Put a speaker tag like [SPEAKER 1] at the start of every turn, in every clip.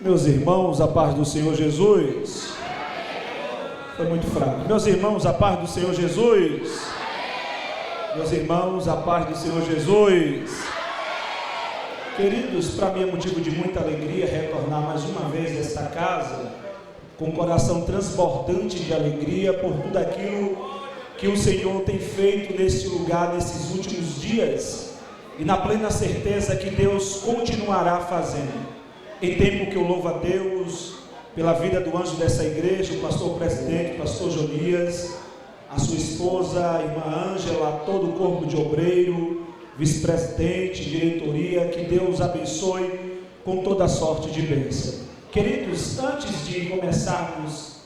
[SPEAKER 1] Meus irmãos, a paz do Senhor Jesus. Foi muito fraco. Meus irmãos, a paz do Senhor Jesus. Meus irmãos, a paz do Senhor Jesus. Queridos, para mim é motivo de muita alegria retornar mais uma vez a esta casa, com o coração transbordante de alegria por tudo aquilo que o Senhor tem feito neste lugar, nesses últimos dias, e na plena certeza que Deus continuará fazendo. Em tempo que eu louvo a Deus pela vida do anjo dessa igreja, o pastor presidente, pastor Jonias, a sua esposa, a irmã Ângela, todo o corpo de obreiro, vice-presidente, diretoria, que Deus abençoe com toda sorte de bênção. Queridos, antes de começarmos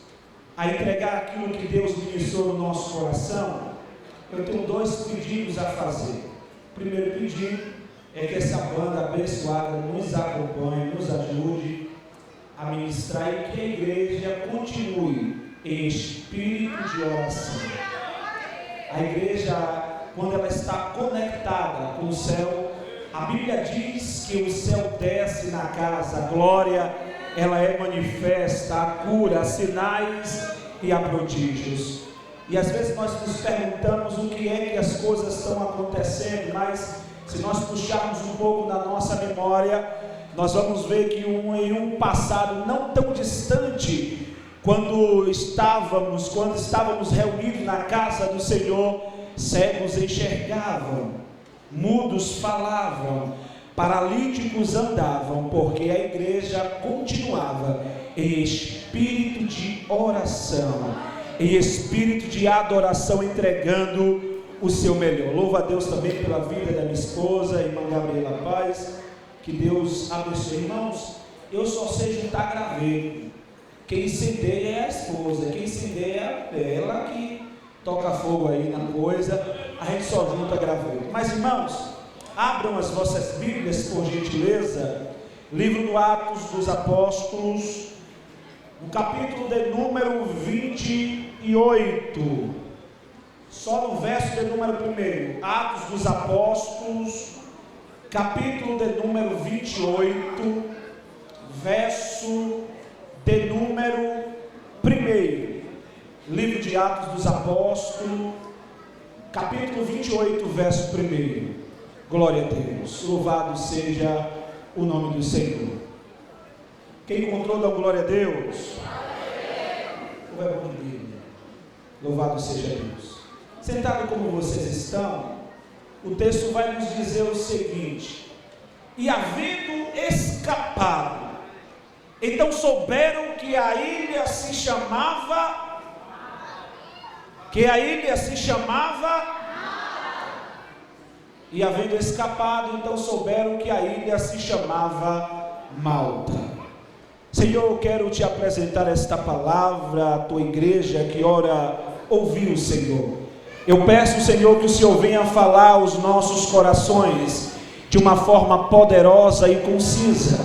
[SPEAKER 1] a entregar aquilo que Deus ministrou no nosso coração, eu tenho dois pedidos a fazer. O primeiro pedido é que essa banda abençoada nos acompanhe, nos ajude a ministrar e que a igreja continue em espírito de oração. A igreja, quando ela está conectada com o céu, a Bíblia diz que o céu desce na casa, a glória, ela é manifesta, a cura, há sinais e há prodígios. E às vezes nós nos perguntamos o que é que as coisas estão acontecendo, mas se nós puxarmos um pouco da nossa memória, nós vamos ver que em um passado não tão distante, quando estávamos reunidos na casa do Senhor, cegos enxergavam, mudos falavam, paralíticos andavam, porque a igreja continuava em espírito de oração, em espírito de adoração, entregando o seu melhor. Louvo a Deus também pela vida da minha esposa, irmã Gabriela Paz, que Deus abençoe. Irmãos, eu só sei juntar graveto. Quem incendeia é a esposa, quem incendeia é ela que toca fogo aí na coisa, a gente só junta graveto. Mas irmãos, abram as vossas Bíblias, por gentileza, livro do Atos dos Apóstolos, no capítulo de número 28, só no verso de número 1, Atos dos Apóstolos, capítulo de número 28, verso de número 1, livro de Atos dos Apóstolos, capítulo 28, verso 1, glória a Deus, louvado seja o nome do Senhor. Quem encontrou, dá glória a Deus. O verbo de Bíblia, louvado seja Deus. Sentado como vocês estão, o texto vai nos dizer o seguinte: e havendo escapado, então souberam que a ilha se chamava, e havendo escapado, então souberam que a ilha se chamava Malta. Senhor, eu quero te apresentar esta palavra à tua igreja que ora ouvir o Senhor. Eu peço, Senhor, que o Senhor venha falar aos nossos corações de uma forma poderosa e concisa,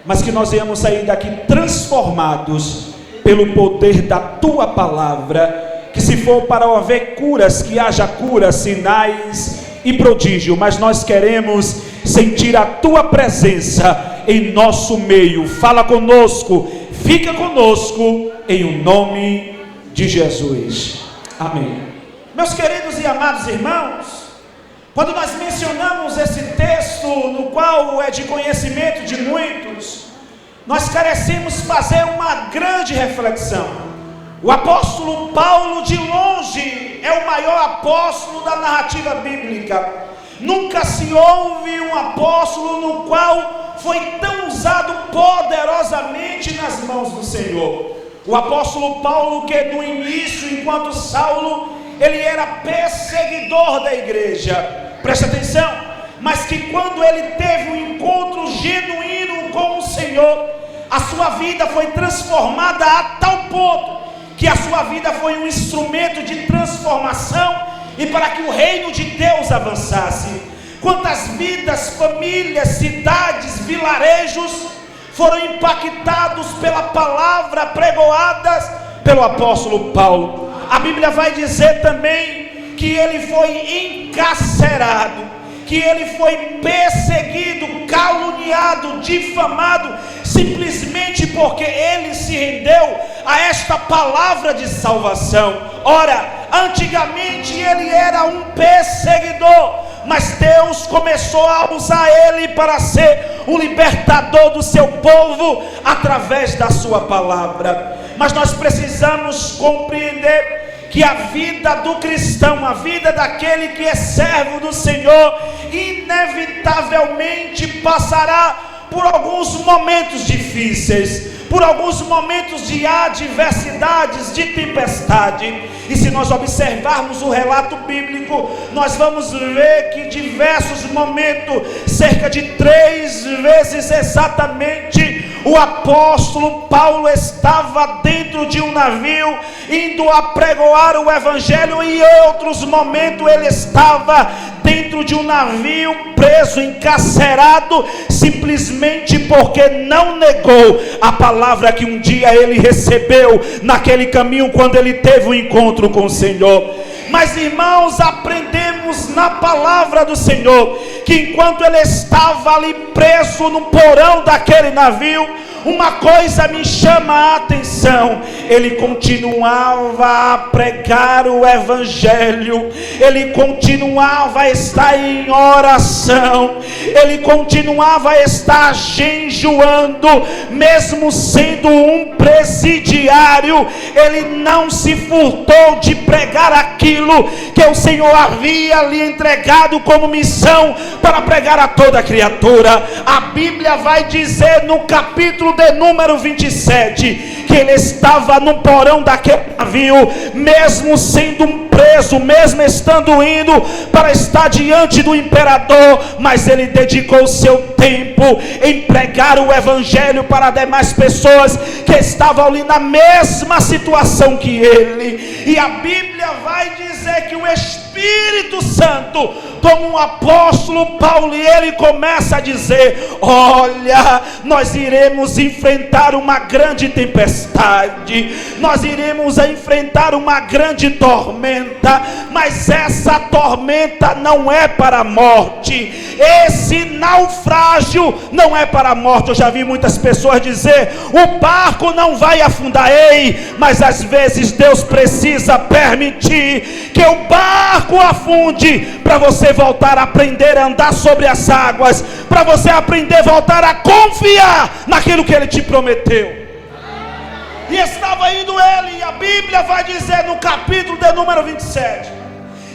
[SPEAKER 1] mas que nós venhamos sair daqui transformados pelo poder da tua palavra, que se for para haver curas, que haja curas, sinais e prodígio, mas nós queremos sentir a tua presença em nosso meio. Fala conosco, fica conosco, em o nome de Jesus. Amém. Meus queridos e amados irmãos, quando nós mencionamos esse texto, no qual é de conhecimento de muitos, nós carecemos fazer uma grande reflexão. O apóstolo Paulo, de longe, é o maior apóstolo da narrativa bíblica. Nunca se houve um apóstolo no qual foi tão usado poderosamente nas mãos do Senhor. O apóstolo Paulo, que no início, enquanto Saulo, ele era perseguidor da igreja, presta atenção, mas que quando ele teve um encontro genuíno com o Senhor, a sua vida foi transformada a tal ponto, que a sua vida foi um instrumento de transformação, e para que o reino de Deus avançasse. Quantas vidas, famílias, cidades, vilarejos foram impactados pela palavra pregoadas pelo apóstolo Paulo. A Bíblia vai dizer também que ele foi encarcerado, que ele foi perseguido, caluniado, difamado, simplesmente porque ele se rendeu a esta palavra de salvação. Ora, antigamente ele era um perseguidor, mas Deus começou a usar ele para ser o libertador do seu povo através da sua palavra. Mas nós precisamos compreender que a vida do cristão, a vida daquele que é servo do Senhor, inevitavelmente passará por alguns momentos difíceis, por alguns momentos de adversidades, de tempestade. E se nós observarmos o relato bíblico, nós vamos ver que diversos momentos, cerca de 3 vezes exatamente, o apóstolo Paulo estava dentro de um navio, indo a pregoar o evangelho, e em outros momentos ele estava dentro de um navio, preso, encarcerado, simplesmente porque não negou a palavra que um dia ele recebeu naquele caminho, quando ele teve um encontro com o Senhor. Mas, irmãos, aprendemos na palavra do Senhor que enquanto ele estava ali preso no porão daquele navio, uma coisa me chama a atenção: ele continuava a pregar o evangelho, ele continuava a estar em oração, ele continuava a estar jejuando, mesmo sendo um presidiário. Ele não se furtou de pregar aquilo que o Senhor havia lhe entregado como missão, para pregar a toda criatura. A Bíblia vai dizer no capítulo de número 27, que ele estava no porão daquele navio, mesmo sendo um preso, mesmo estando indo para estar diante do imperador, mas ele dedicou seu tempo em pregar o evangelho para demais pessoas que estavam ali na mesma situação que ele. E a Bíblia vai dizer que o Espírito Santo, como um apóstolo Paulo, e ele começa a dizer: olha, nós iremos enfrentar uma grande tempestade, nós iremos enfrentar uma grande tormenta, mas essa tormenta não é para a morte, esse naufrágio não é para a morte. Eu já vi muitas pessoas dizer: o barco não vai afundar. Ei, mas às vezes Deus precisa permitir que o barco afunde, para você voltar a aprender a andar sobre as águas, para você aprender a voltar a confiar naquilo que ele te prometeu. E estava indo ele, e a Bíblia vai dizer no capítulo de número 27,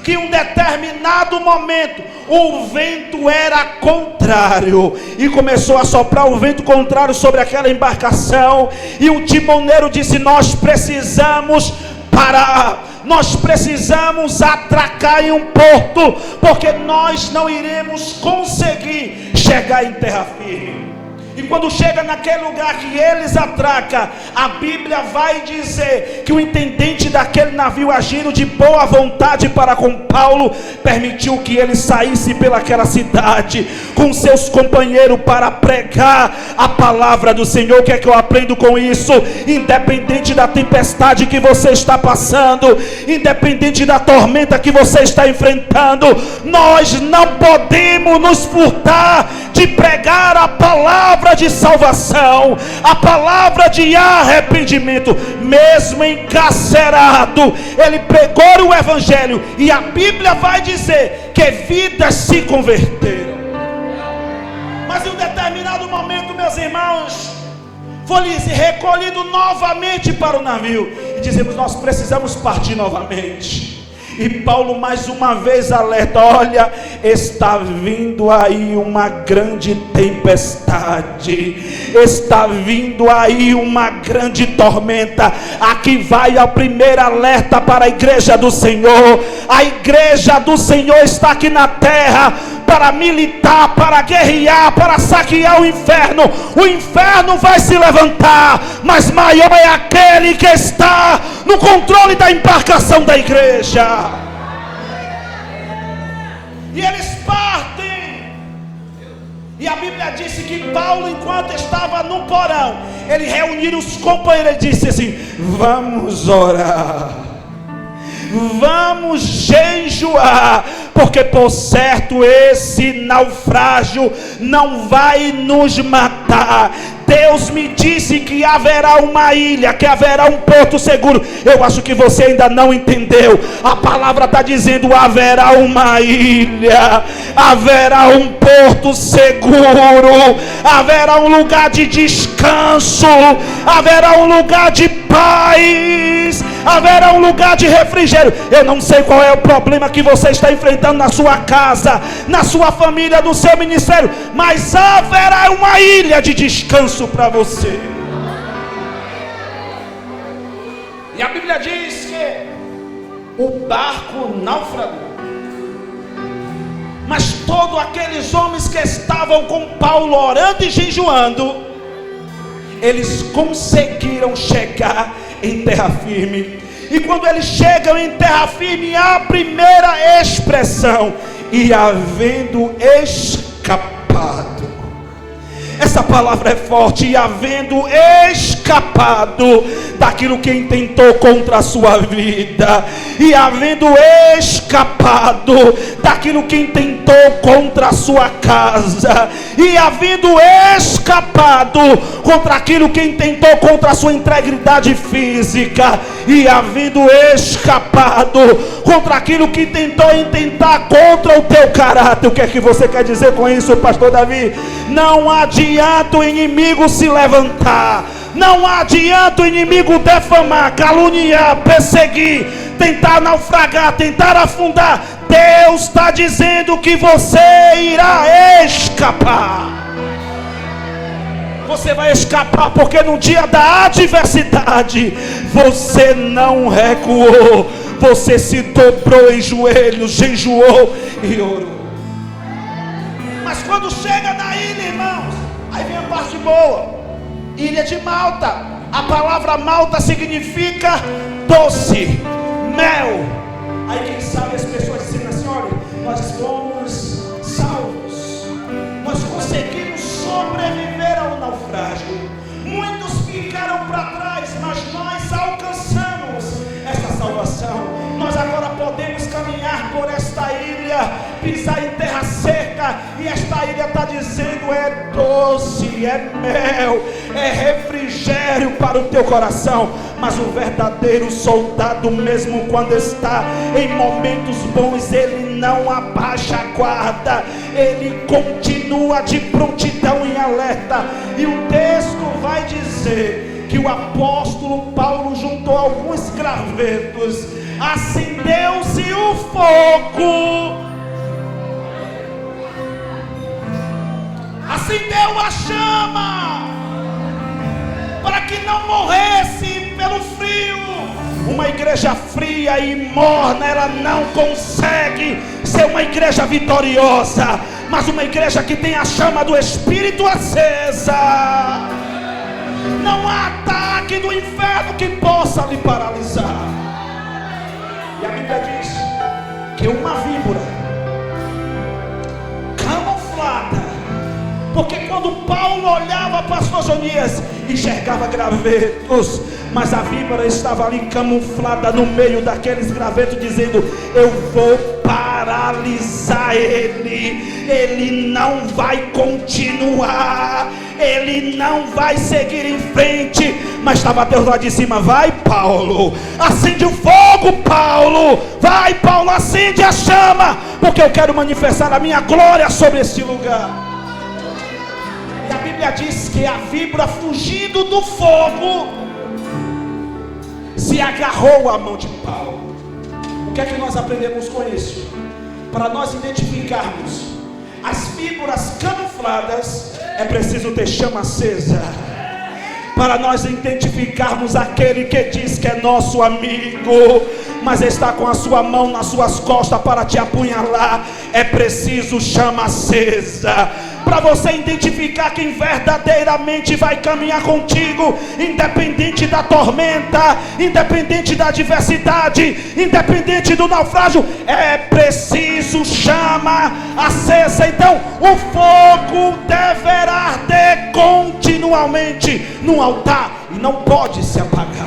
[SPEAKER 1] que em um determinado momento o vento era contrário, e começou a soprar o vento contrário sobre aquela embarcação, e o timoneiro disse: nós precisamos parar, nós precisamos atracar em um porto, porque nós não iremos conseguir chegar em terra firme. E quando chega naquele lugar que eles atracam, a Bíblia vai dizer que o intendente daquele navio, agindo de boa vontade para com Paulo, permitiu que ele saísse pelaquela cidade com seus companheiros para pregar a palavra do Senhor. O que é que eu aprendo com isso? Independente da tempestade que você está passando, independente da tormenta que você está enfrentando, nós não podemos nos furtar de pregar a palavra de salvação, a palavra de arrependimento. Mesmo encarcerado, ele pregou o evangelho, e a Bíblia vai dizer que vidas se converteram. Mas em um determinado momento, meus irmãos, foi recolhido novamente para o navio, e dizemos: nós precisamos partir novamente. E Paulo mais uma vez alerta: olha, está vindo aí uma grande tempestade, está vindo aí uma grande tormenta. Aqui vai a primeira alerta para a igreja do Senhor. A igreja do Senhor está aqui na terra para militar, para guerrear, para saquear o inferno. O inferno vai se levantar, mas maior é aquele que está no controle da embarcação da igreja. E eles partem. E a Bíblia disse que Paulo, enquanto estava no porão, ele reuniu os companheiros e disse assim: vamos orar, vamos jejuar, porque por certo esse naufrágio não vai nos matar. Deus me disse que haverá uma ilha, que haverá um porto seguro. Eu acho que você ainda não entendeu. A palavra está dizendo: haverá uma ilha, haverá um porto seguro, haverá um lugar de descanso, haverá um lugar de paz, haverá um lugar de refrigério. Eu não sei qual é o problema que você está enfrentando na sua casa, na sua família, no seu ministério, mas haverá uma ilha de descanso para você. E a Bíblia diz que o barco naufragou, mas todos aqueles homens que estavam com Paulo orando e jejuando, eles conseguiram chegar em terra firme. E quando eles chegam em terra firme, a primeira expressão: e havendo escapado. Essa palavra é forte. E havendo escapado daquilo que intentou contra a sua vida, e havendo escapado daquilo que intentou contra a sua casa, e havendo escapado contra aquilo que intentou contra a sua integridade física, e havendo escapado contra aquilo que intentar contra o teu caráter. O que é que você quer dizer com isso, pastor Davi? Não adianta o inimigo se levantar, não adianta o inimigo defamar, caluniar, perseguir, tentar naufragar, tentar afundar. Deus está dizendo que você irá escapar. Você vai escapar porque no dia da adversidade você não recuou, você se dobrou em joelhos, jejuou e orou. Mas quando chega na ilha, irmãos, aí vem a parte boa. Ilha de Malta. A palavra Malta significa doce, mel. Aí quem sabe as pessoas dizem assim: olha, nós fomos salvos, nós conseguimos sobreviver ao naufrágio. Muitos ficaram para trás, mas nós alcançamos essa salvação. Nós agora podemos caminhar por esta ilha, pisar em terra seca, e esta ilha está dizendo: é doce, é mel, é refrigério para o teu coração. Mas o verdadeiro soldado, mesmo quando está em momentos bons, ele não abaixa a guarda, ele continua de prontidão e alerta. E o texto vai dizer que o apóstolo Paulo juntou alguns gravetos, acendeu-se o fogo, acendeu a chama, para que não morresse pelo frio. Uma igreja fria e morna, ela não consegue ser uma igreja vitoriosa. Mas uma igreja que tem a chama do Espírito acesa, não há ataque do inferno que possa lhe paralisar. E a Bíblia diz que uma víbora camuflada, porque quando Paulo olhava, pastor Jonias, enxergava gravetos, mas a víbora estava ali camuflada no meio daqueles gravetos, dizendo: eu vou paralisar ele, ele não vai continuar, ele não vai seguir em frente. Mas estava Deus lá de cima: vai, Paulo, acende o fogo, Paulo, vai, Paulo, acende a chama, porque eu quero manifestar a minha glória sobre esse lugar. E a Bíblia diz que a víbora, fugindo do fogo, se agarrou à mão de Paulo. O que é que nós aprendemos com isso? Para nós identificarmos as víboras camufladas, é preciso ter chama acesa. Para nós identificarmos aquele que diz que é nosso amigo, mas está com a sua mão nas suas costas para te apunhalar, é preciso chama acesa. Para você identificar quem verdadeiramente vai caminhar contigo, independente da tormenta, independente da adversidade, independente do naufrágio, é preciso chama acesa. Então o fogo deverá arder continuamente no altar e não pode se apagar.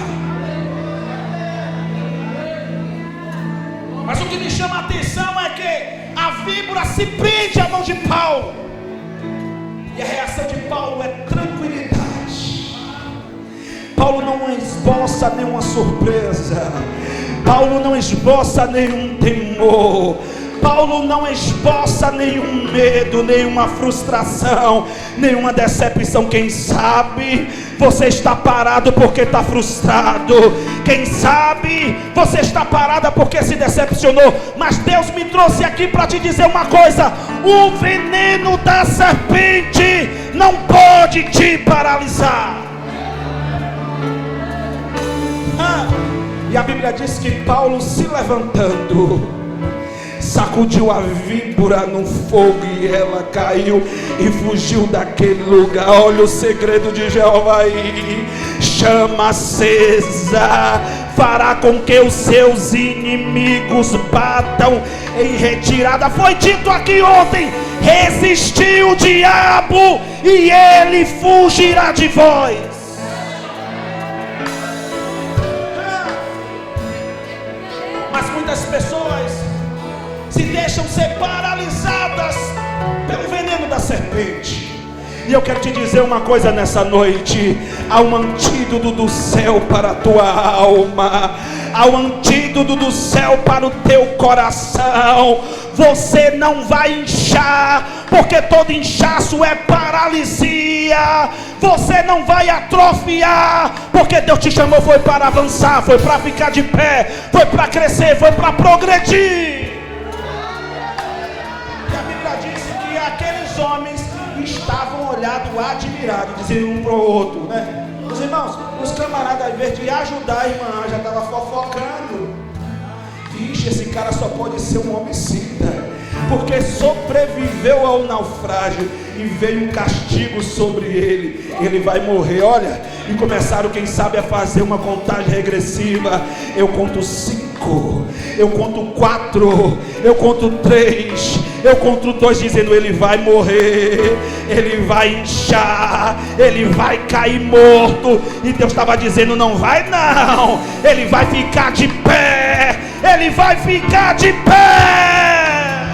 [SPEAKER 1] Mas o que me chama a atenção é que a víbora se prende à mão de Paulo, e a reação de Paulo é tranquilidade. Paulo não esboça nenhuma surpresa, Paulo não esboça nenhum temor, Paulo não esboça nenhum medo, nenhuma frustração, nenhuma decepção. Quem sabe você está parado porque está frustrado, quem sabe você está parada porque se decepcionou, mas Deus me trouxe aqui para te dizer uma coisa: o veneno da serpente não pode te paralisar. E a Bíblia diz que Paulo, se levantando, sacudiu a víbora no fogo e ela caiu e fugiu daquele lugar. Olha o segredo de Jeová aí: chama acesa fará com que os seus inimigos batam em retirada. Foi dito aqui ontem: resistir o diabo e ele fugirá de vós. Mas muitas pessoas se deixam ser paralisadas pelo veneno da serpente. E eu quero te dizer uma coisa nessa noite: há um antídoto do céu para a tua alma, há um antídoto do céu para o teu coração. Você não vai inchar, porque todo inchaço é paralisia. Você não vai atrofiar, porque Deus te chamou foi para avançar, foi para ficar de pé, foi para crescer, foi para progredir. Aqueles homens estavam olhando admirados, dizendo um para o outro, né? Os irmãos, os camaradas, ao invés de ajudar a irmã, já estavam fofocando. Vixe, esse cara só pode ser um homicida, porque sobreviveu ao naufrágio e veio um castigo sobre ele. Ele vai morrer. Olha, e começaram, quem sabe, a fazer uma contagem regressiva. Eu conto 5, eu conto 4, eu conto 3, eu conto 2, dizendo: ele vai morrer, ele vai inchar, ele vai cair morto. E Deus estava dizendo: não vai não, ele vai ficar de pé, ele vai ficar de pé,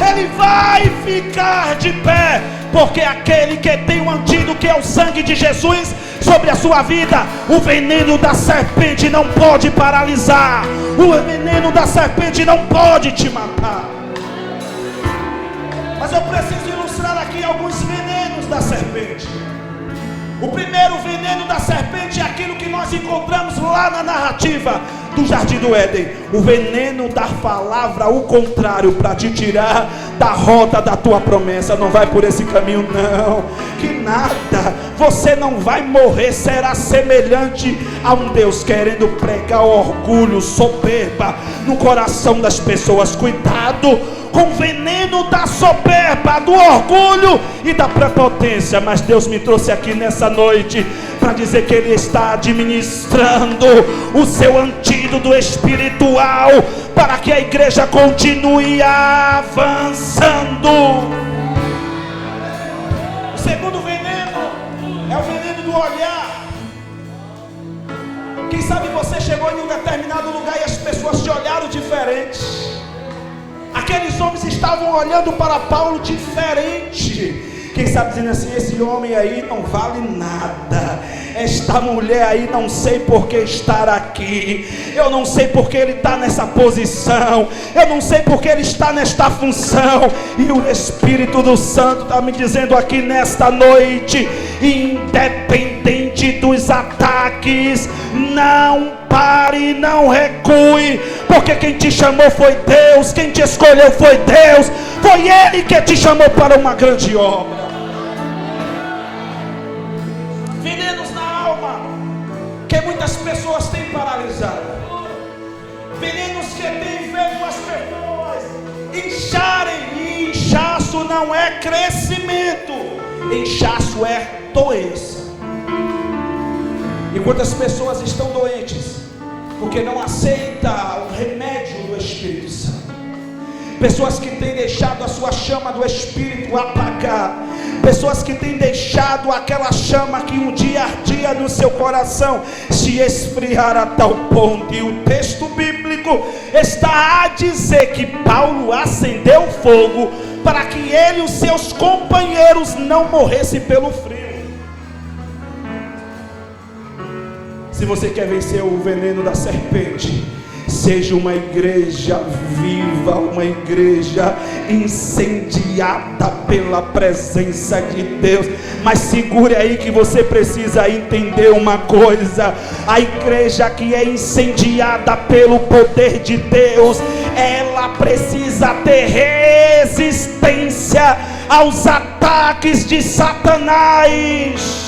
[SPEAKER 1] ele vai ficar de pé, porque aquele que tem um antídoto, que é o sangue de Jesus sobre a sua vida, o veneno da serpente não pode paralisar, o veneno da serpente não pode te matar. Mas eu preciso ilustrar aqui alguns venenos da serpente. O primeiro veneno da serpente é aquilo que nós encontramos lá na narrativa do Jardim do Éden: o veneno da palavra, o contrário, para te tirar da rota da tua promessa. Não vai por esse caminho não, que nada, você não vai morrer, será semelhante a um Deus querendo pregar orgulho, soberba no coração das pessoas. Cuidado com o veneno da soberba, do orgulho e da prepotência. Mas Deus me trouxe aqui nessa noite para dizer que Ele está administrando o seu antídoto espiritual para que a igreja continue avançando. O segundo veneno é o veneno do olhar. Quem sabe você chegou em um determinado lugar e as pessoas te olharam diferente. Aqueles homens estavam olhando para Paulo diferente. Quem sabe dizendo assim: esse homem aí não vale nada, esta mulher aí não sei por que estar aqui, eu não sei por que ele está nessa posição, eu não sei por que ele está nesta função. E o Espírito do Santo está me dizendo aqui nesta noite: independente dos ataques, não pare, não recue, porque quem te chamou foi Deus, quem te escolheu foi Deus, foi Ele que te chamou para uma grande obra. Venenos na alma que muitas pessoas têm paralisado, venenos que têm feito as pessoas incharem. E inchaço não é crescimento, inchaço é doença. E quantas pessoas estão doentes porque não aceitam o remédio do Espírito Santo? Pessoas que têm deixado a sua chama do Espírito apagar, pessoas que têm deixado aquela chama que um dia ardia no seu coração se esfriar a tal ponto. E o texto bíblico está a dizer que Paulo acendeu fogo para que ele e os seus companheiros não morressem pelo frio. Se você quer vencer o veneno da serpente, seja uma igreja viva, uma igreja incendiada pela presença de Deus. Mas segure aí que você precisa entender uma coisa: a igreja que é incendiada pelo poder de Deus, ela precisa ter resistência aos ataques de Satanás.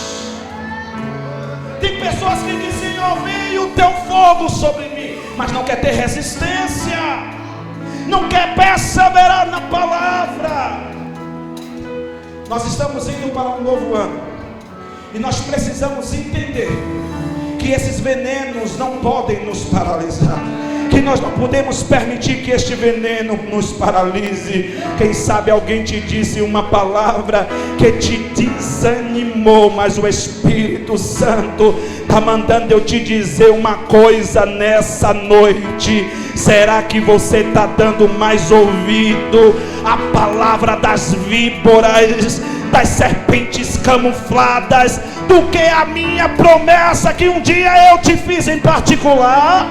[SPEAKER 1] Tem pessoas que dizem: Senhor, vem o teu fogo sobre mim, mas não quer ter resistência, não quer perseverar na palavra. Nós estamos indo para um novo ano, e nós precisamos entender que esses venenos não podem nos paralisar, que nós não podemos permitir que este veneno nos paralise. Quem sabe alguém te disse uma palavra que te desanimou, mas o Espírito Santo está mandando eu te dizer uma coisa nessa noite. Será que você está dando mais ouvido à palavra das víboras, das serpentes camufladas, do que a minha promessa que um dia eu te fiz em particular?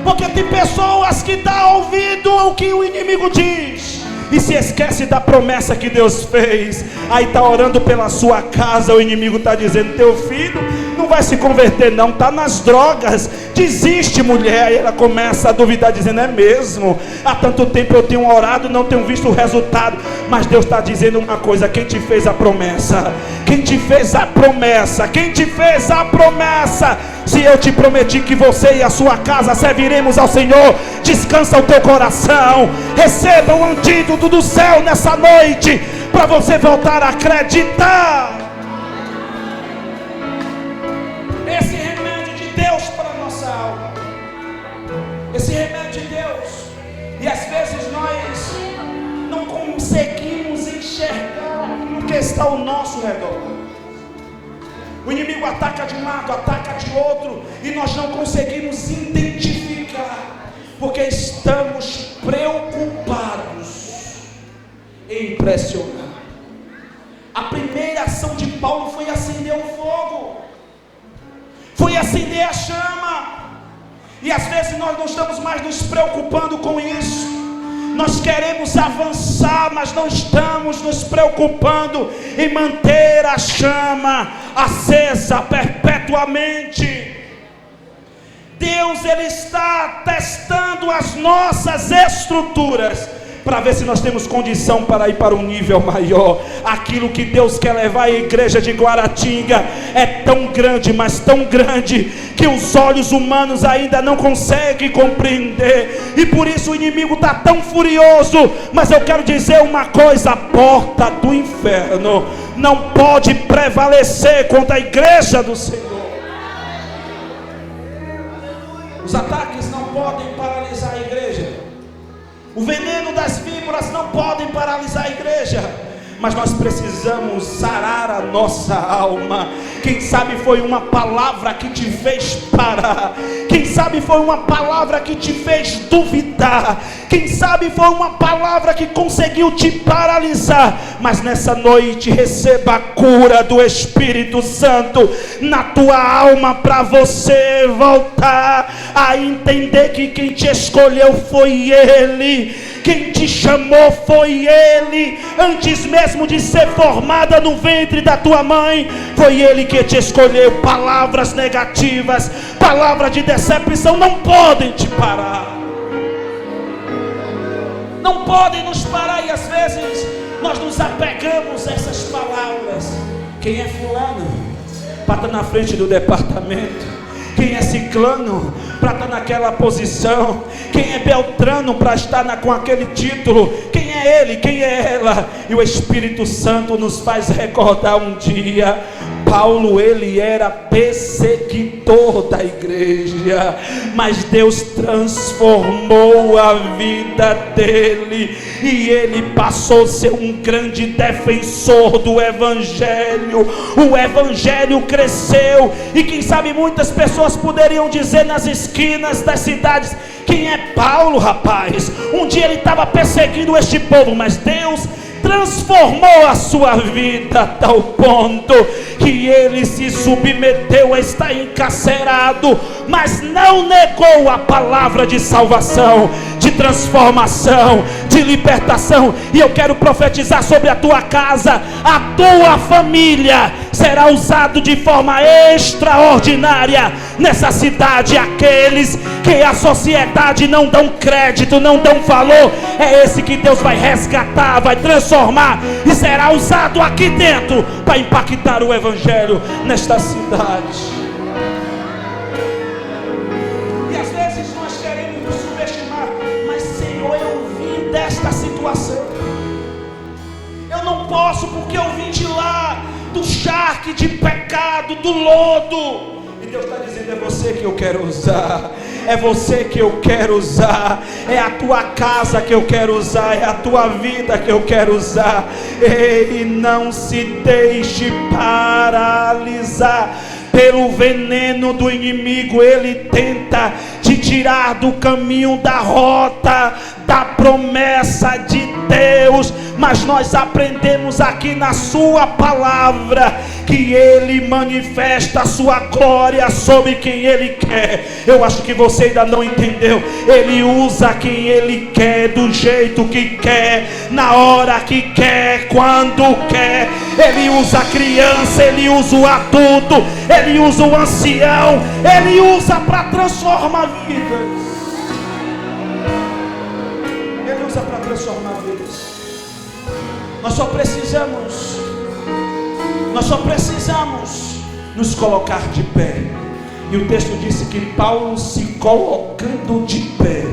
[SPEAKER 1] Porque tem pessoas que dão ouvido ao que o inimigo diz e se esquece da promessa que Deus fez. Aí está orando pela sua casa, o inimigo está dizendo: teu filho não vai se converter não, está nas drogas, desiste, mulher. Aí ela começa a duvidar, dizendo: é mesmo, há tanto tempo eu tenho orado, não tenho visto o resultado. Mas Deus está dizendo uma coisa: quem te fez a promessa, quem te fez a promessa, quem te fez a promessa, se eu te prometi que você e a sua casa serviremos ao Senhor, descansa o teu coração, receba o antídoto do céu nessa noite, para você voltar a acreditar. Esse remédio de Deus para a nossa alma, esse remédio de Deus, e às vezes nós não conseguimos enxergar aquilo que está ao nosso redor. O inimigo ataca de um lado, ataca de outro, e nós não conseguimos identificar, porque estamos preocupados em pressionar. A primeira ação de Paulo foi acender o fogo, foi acender a chama. E às vezes nós não estamos mais nos preocupando com isso. Nós queremos avançar, mas não estamos nos preocupando em manter a chama acesa perpetuamente. Deus, Ele está testando as nossas estruturas para ver se nós temos condição para ir para um nível maior. Aquilo que Deus quer levar à igreja de Guaratinga é tão grande, mas tão grande, que os olhos humanos ainda não conseguem compreender, e por isso o inimigo está tão furioso. Mas eu quero dizer uma coisa: a porta do inferno não pode prevalecer contra a igreja do Senhor. Os ataques não podem paralisar a igreja, o veneno das víboras não podem paralisar a igreja, mas nós precisamos sarar a nossa alma. Quem sabe foi uma palavra que te fez parar, quem sabe foi uma palavra que te fez duvidar, quem sabe foi uma palavra que conseguiu te paralisar. Mas nessa noite receba a cura do Espírito Santo na tua alma, para você voltar a entender que quem te escolheu foi Ele, quem te chamou foi Ele. Antes mesmo de ser formada no ventre da tua mãe, foi Ele que te escolheu. Palavras negativas, palavras de decepção não podem te parar, não podem nos parar. E às vezes nós nos apegamos a essas palavras. Quem é fulano para estar na frente do departamento? Quem é ciclano para estar naquela posição? Quem é Beltrano para estar com aquele título? Quem é ele? Quem é ela? E o Espírito Santo nos faz recordar um dia: Paulo, ele era perseguidor da igreja, mas Deus transformou a vida dele, e ele passou a ser um grande defensor do evangelho. O evangelho cresceu, e quem sabe muitas pessoas poderiam dizer nas esquinas das cidades: quem é Paulo, rapaz? Um dia ele estava perseguindo este povo, mas Deus transformou a sua vida a tal ponto que ele se submeteu a estar encarcerado, mas não negou a palavra de salvação, de transformação, de libertação. E eu quero profetizar sobre a tua casa: a tua família será usado de forma extraordinária nessa cidade. Aqueles que a sociedade não dão crédito, não dão valor, é esse que Deus vai resgatar, vai transformar, e será usado aqui dentro para impactar o evangelho nesta cidade. E às vezes nós queremos nos subestimar, mas Senhor, eu vim desta situação, eu não posso, porque eu vim de lá, do charque de pecado, do lodo. E Deus está dizendo: é você que eu quero usar, é você que eu quero usar, é a tua casa que eu quero usar, é a tua vida que eu quero usar. E não se deixe paralisar pelo veneno do inimigo. Ele tenta te tirar do caminho, da rota, da promessa de Deus, mas nós aprendemos aqui na sua palavra que ele manifesta a sua glória sobre quem ele quer. Eu acho que você ainda não entendeu. Ele usa quem ele quer, do jeito que quer, na hora que quer, quando quer. Ele usa a criança, ele usa o adulto, ele usa o ancião, ele usa para transformar vidas. Ele usa para transformar vidas. Nós só precisamos nos colocar de pé. E o texto disse que Paulo, se colocando de pé,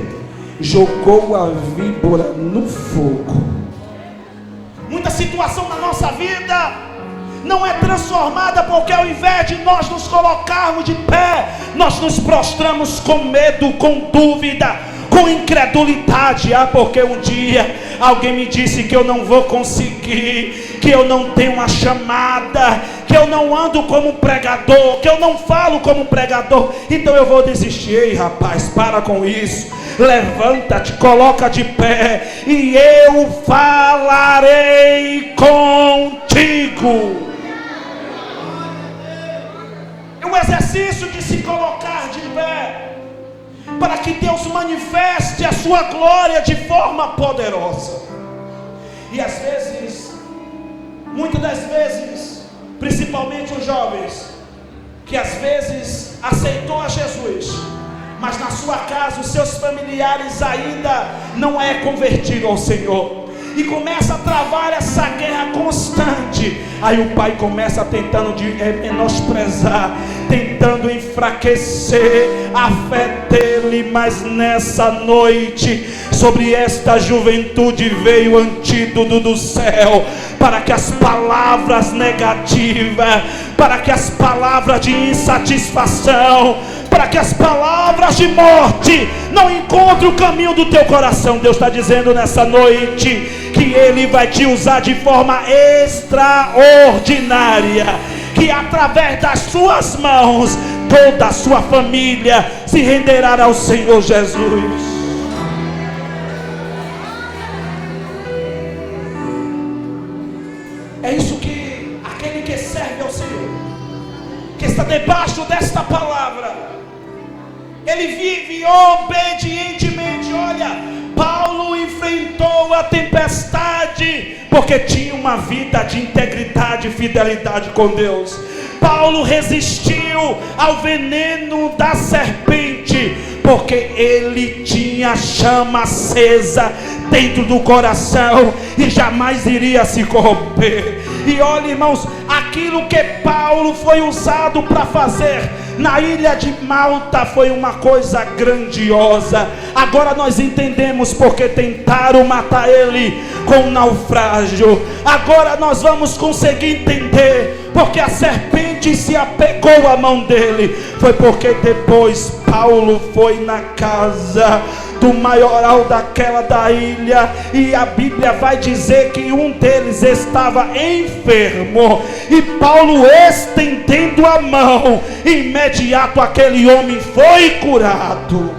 [SPEAKER 1] jogou a víbora no fogo. Muita situação na nossa vida não é transformada porque, ao invés de nós nos colocarmos de pé, nós nos prostramos com medo, com dúvida, com incredulidade. Porque um dia alguém me disse que eu não vou conseguir, que eu não tenho uma chamada, que eu não ando como pregador, que eu não falo como pregador, então eu vou desistir. Ei, rapaz, para com isso. Levanta-te, coloca de pé, e eu falarei contigo. É um exercício de se colocar de pé, para que Deus manifeste a sua glória de forma poderosa. E às vezes, muitas das vezes, principalmente os jovens, que às vezes aceitou a Jesus, mas na sua casa os seus familiares ainda não é convertido ao Senhor, e começa a travar essa guerra constante. Aí o pai começa tentando menosprezar, tentando enfraquecer a fé dele. Mas nessa noite, sobre esta juventude veio o antídoto do céu, para que as palavras negativas, para que as palavras de insatisfação, para que as palavras de morte não encontrem o caminho do teu coração. Deus está dizendo nessa noite que Ele vai te usar de forma extraordinária, que através das suas mãos toda a sua família se renderá ao Senhor Jesus. É isso que aquele que serve ao Senhor, que está debaixo desta palavra, ele vive obedientemente. Olha, Paulo enfrentou a tempestade porque tinha uma vida de integridade e fidelidade com Deus. Paulo resistiu ao veneno da serpente porque ele tinha chama acesa dentro do coração e jamais iria se corromper. E olha, irmãos, aquilo que Paulo foi usado para fazer na ilha de Malta foi uma coisa grandiosa. Agora nós entendemos porque tentaram matar ele com naufrágio. Agora nós vamos conseguir entender porque a serpente se apegou à mão dele, foi porque depois Paulo foi na casa do maioral da ilha, e a Bíblia vai dizer que um deles estava enfermo, e Paulo, estendendo a mão, imediato aquele homem foi curado.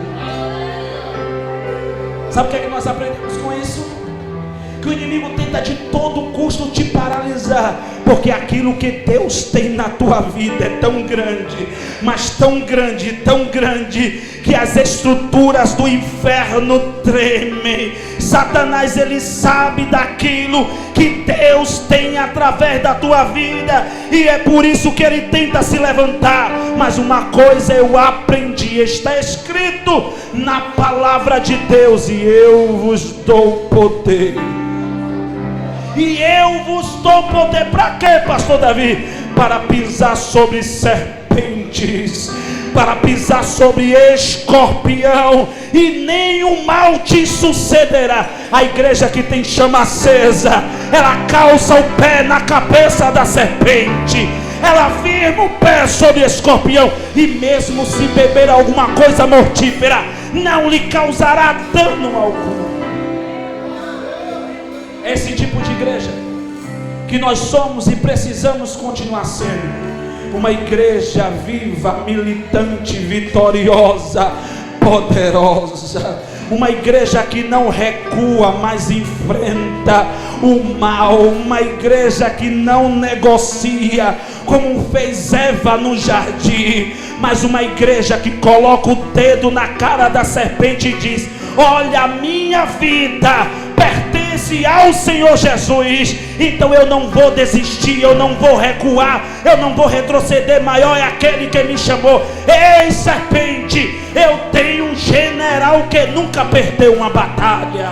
[SPEAKER 1] Sabe o que é que nós aprendemos com isso? Que o inimigo tenta de todo custo te paralisar, porque aquilo que Deus tem na tua vida é tão grande, mas tão grande, que as estruturas do inferno tremem. Satanás, ele sabe daquilo que Deus tem através da tua vida, e é por isso que ele tenta se levantar. Mas uma coisa eu aprendi, está escrito na palavra de Deus: e eu vos dou poder. E eu vos dou poder para quê, pastor Davi? Para pisar sobre serpentes, para pisar sobre escorpião, e nenhum mal te sucederá. A igreja que tem chama acesa, ela calça o pé na cabeça da serpente, ela firma o pé sobre escorpião, e mesmo se beber alguma coisa mortífera, não lhe causará dano algum. Esse tipo de igreja que nós somos e precisamos continuar sendo. Uma igreja viva, militante, vitoriosa, poderosa. Uma igreja que não recua, mas enfrenta o mal. Uma igreja que não negocia, como fez Eva no jardim. Mas uma igreja que coloca o dedo na cara da serpente e diz: olha, a minha vida pertence ao Senhor Jesus, então eu não vou desistir, eu não vou recuar, eu não vou retroceder. Maior é aquele que me chamou. Ei, serpente, eu tenho um general que nunca perdeu uma batalha.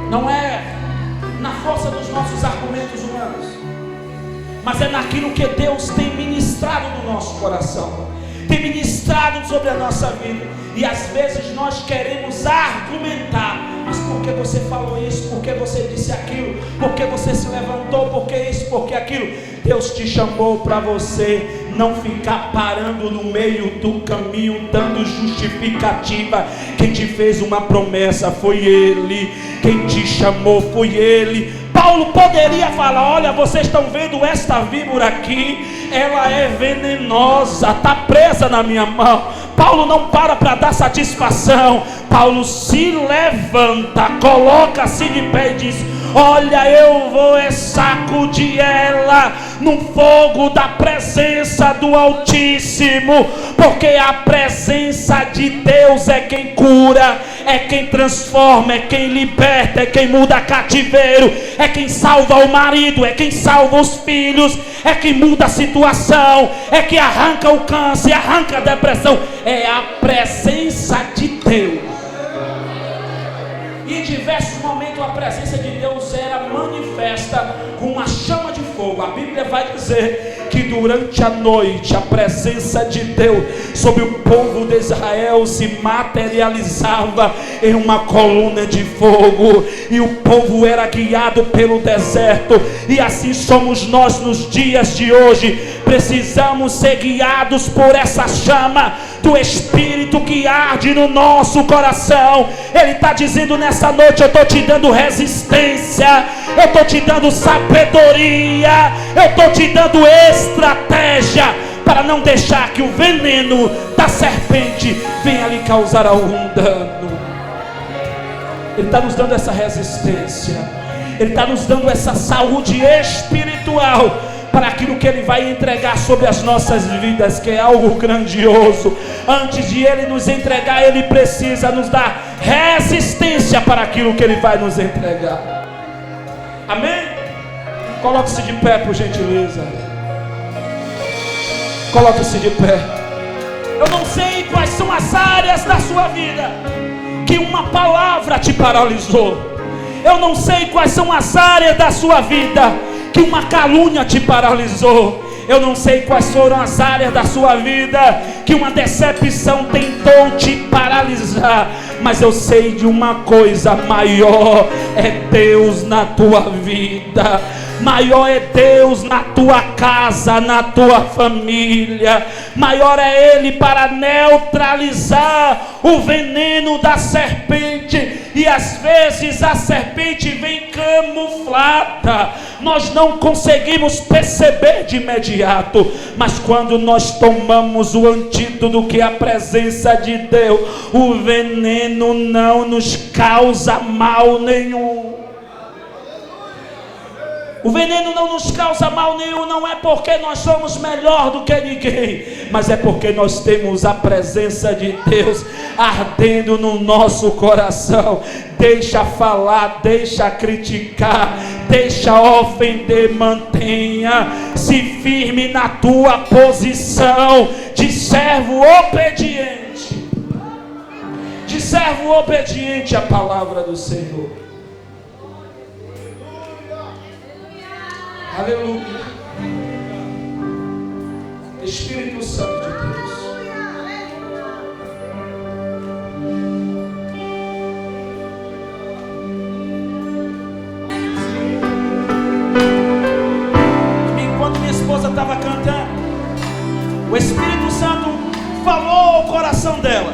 [SPEAKER 1] Não é na força dos nossos argumentos humanos, mas é naquilo que Deus tem ministrado no nosso coração, tem ministrado sobre a nossa vida. E às vezes nós queremos argumentar: mas por que você falou isso? Por que você disse aquilo? Por que você se levantou? Por que isso? Por que aquilo? Deus te chamou para você não ficar parando no meio do caminho, dando justificativa. Quem te fez uma promessa foi Ele, quem te chamou foi Ele. Paulo poderia falar: olha, vocês estão vendo esta víbora aqui, ela é venenosa, está presa na minha mão. Paulo não para dar satisfação. Paulo se levanta, coloca-se de pé e diz: olha, eu vou sacudir ela no fogo da presença do Altíssimo, porque a presença de Deus é quem cura, é quem transforma, é quem liberta, é quem muda cativeiro, é quem salva o marido, é quem salva os filhos, é quem muda a situação, é quem arranca o câncer, arranca a depressão. É a presença de Deus. E em diversos momentos a presença de Deus era manifesta com uma chama de fogo. A Bíblia vai dizer que durante a noite a presença de Deus sobre o povo de Israel se materializava em uma coluna de fogo, e o povo era guiado pelo deserto. E assim somos nós nos dias de hoje. Precisamos ser guiados por essa chama do Espírito que arde no nosso coração. Ele está dizendo nessa noite: eu estou te dando resistência, eu estou te dando sabedoria, eu estou te dando estratégia, para não deixar que o veneno da serpente venha lhe causar algum dano. Ele está nos dando essa resistência, Ele está nos dando essa saúde espiritual para aquilo que Ele vai entregar sobre as nossas vidas, que é algo grandioso. Antes de Ele nos entregar, Ele precisa nos dar resistência para aquilo que Ele vai nos entregar. Amém? Coloque-se de pé, por gentileza. Coloque-se de pé. Eu não sei quais são as áreas da sua vida que uma palavra te paralisou. Eu não sei quais são as áreas da sua vida que uma calúnia te paralisou. Eu não sei quais foram as áreas da sua vida que uma decepção tentou te paralisar, mas eu sei de uma coisa: maior é Deus na tua vida. Maior é Deus na tua casa, na tua família. Maior é Ele para neutralizar o veneno da serpente. E às vezes a serpente vem camuflada, nós não conseguimos perceber de imediato, mas quando nós tomamos o antídoto que é a presença de Deus, o veneno não nos causa mal nenhum. O veneno não nos causa mal nenhum, não é porque nós somos melhor do que ninguém, mas é porque nós temos a presença de Deus ardendo no nosso coração. Deixa falar, deixa criticar, deixa ofender, mantenha-se firme na tua posição de servo obediente. De servo obediente à palavra do Senhor. Aleluia. Espírito Santo de Deus. Enquanto minha esposa estava cantando, o Espírito Santo falou ao coração dela,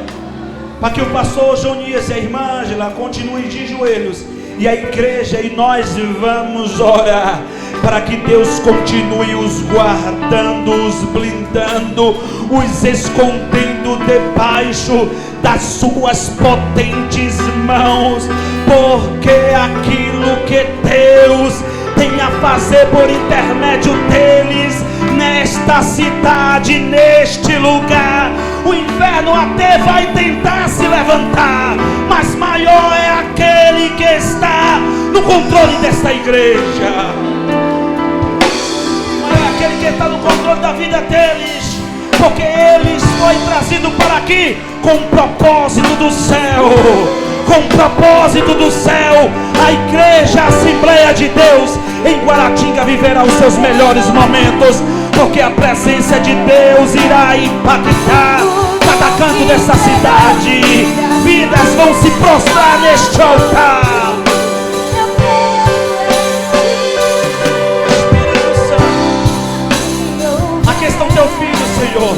[SPEAKER 1] para que o pastor Jonias e a irmã Ângela continuem de joelhos, e a igreja e nós vamos orar para que Deus continue os guardando, os blindando, os escondendo debaixo das suas potentes mãos, porque aquilo que Deus tem a fazer por intermédio deles nesta cidade, neste lugar, o inferno até vai tentar se levantar, mas maior é aquele que está no controle desta igreja. Aquele que está no controle da vida deles, porque eles foram trazidos para aqui com um propósito do céu, com um propósito do céu. A igreja, a Assembleia de Deus em Guaratinga viverá os seus melhores momentos, porque a presença de Deus irá impactar cada canto dessa cidade. Vidas vão se prostrar neste altar. Senhor,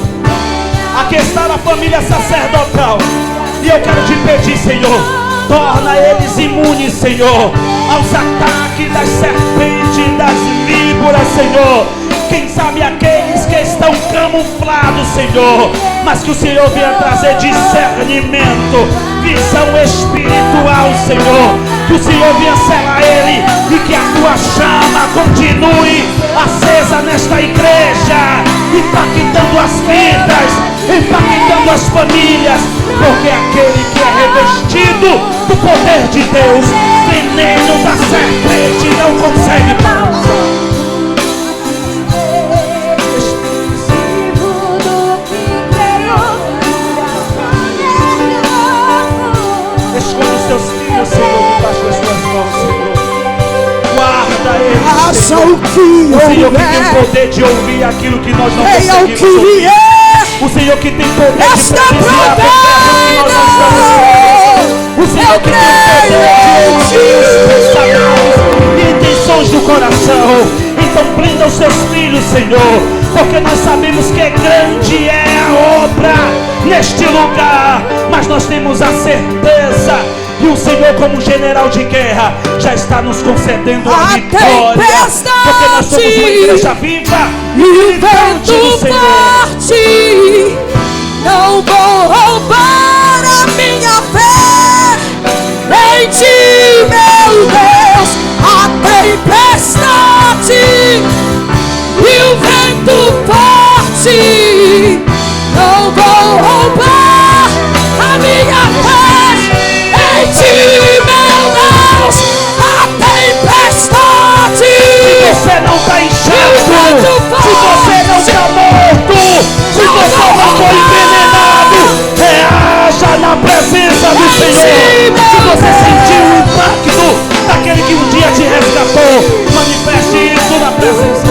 [SPEAKER 1] aqui está a família sacerdotal, e eu quero te pedir, Senhor, torna eles imunes, Senhor, aos ataques das serpentes, das víboras, Senhor. Quem sabe aqueles que estão camuflados, Senhor, mas que o Senhor venha trazer discernimento, visão espiritual, Senhor. Que o Senhor venha selar ele, e que a tua chama continue acesa nesta igreja, impactando as vidas, impactando as famílias, porque aquele que é revestido do poder de Deus, veneno da serpente não consegue passar. Esconda os teus filhos, Senhor, debaixo das tuas mãos, Senhor. Guarda eles, Senhor. O Senhor que tem o poder de ouvir aquilo que nós não conseguimos ouvir. O Senhor que tem poder de predizir a verdade que nós não estamos vendo. O Senhor que tem poder de ouvir os pensamentos e intenções do coração. Então blinda os seus filhos, Senhor, porque nós sabemos que grande é a obra neste lugar, mas nós temos a certeza que o Senhor, como general de guerra, já está nos concedendo a vitória, porque nós somos uma igreja viva e militante do Senhor. Forte, não vou roubar a minha fé em ti, meu Deus. A tempestade e o vento forte, não vou roubar a minha fé em ti, meu Deus. A tempestade, se você não está inchado, se você não está morto, se você não foi envenenado, reaja na presença do Senhor. Se você sentiu o impacto daquele que um dia te resgatou, manifeste isso na presença